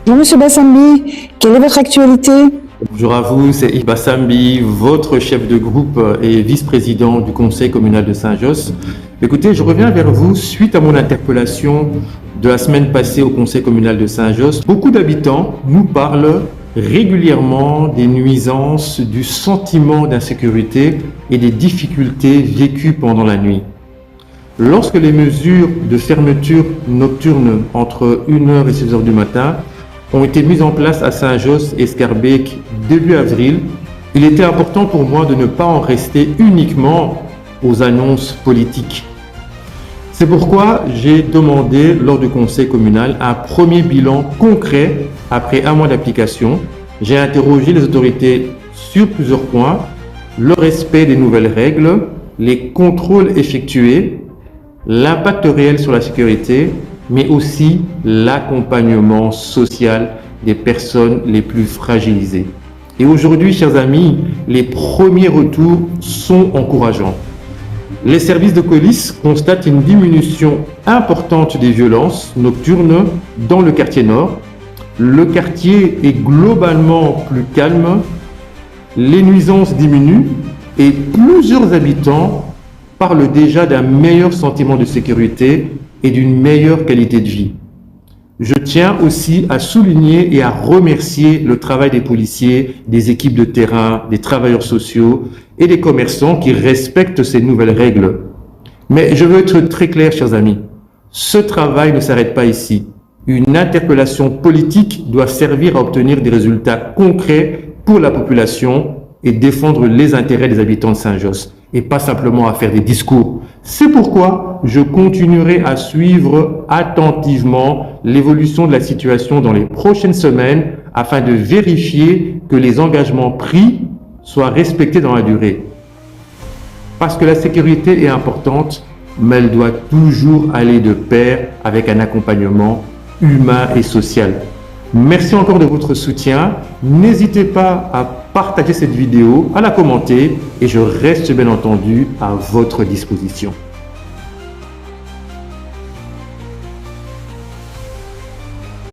Bonjour Monsieur Bassambi, quelle est votre actualité? Bonjour à vous, c'est Yves Bassambi, votre chef de groupe et vice-président du conseil communal de Saint-Josse. Écoutez, je reviens vers vous suite à mon interpellation de la semaine passée au conseil communal de Saint-Josse. Beaucoup d'habitants nous parlent régulièrement des nuisances, du sentiment d'insécurité et des difficultés vécues pendant la nuit. Lorsque les mesures de fermeture nocturne entre 1h et 6h du matin ont été mises en place à Saint-Josse et Schaerbeek début avril, il était important pour moi de ne pas en rester uniquement aux annonces politiques. C'est pourquoi j'ai demandé lors du conseil communal un premier bilan concret après un mois d'application. J'ai interrogé les autorités sur plusieurs points: le respect des nouvelles règles, les contrôles effectués, l'impact réel sur la sécurité, mais aussi l'accompagnement social des personnes les plus fragilisées. Et aujourd'hui, chers amis, les premiers retours sont encourageants. Les services de police constatent une diminution importante des violences nocturnes dans le quartier nord. Le quartier est globalement plus calme, les nuisances diminuent et plusieurs habitants parle déjà d'un meilleur sentiment de sécurité et d'une meilleure qualité de vie. Je tiens aussi à souligner et à remercier le travail des policiers, des équipes de terrain, des travailleurs sociaux et des commerçants qui respectent ces nouvelles règles. Mais je veux être très clair, chers amis, ce travail ne s'arrête pas ici. Une interpellation politique doit servir à obtenir des résultats concrets pour la population et défendre les intérêts des habitants de Saint-Josse, et pas simplement à faire des discours. C'est pourquoi je continuerai à suivre attentivement l'évolution de la situation dans les prochaines semaines afin de vérifier que les engagements pris soient respectés dans la durée. Parce que la sécurité est importante, mais elle doit toujours aller de pair avec un accompagnement humain et social. Merci encore de votre soutien. N'hésitez pas à partager cette vidéo, à la commenter et je reste bien entendu à votre disposition.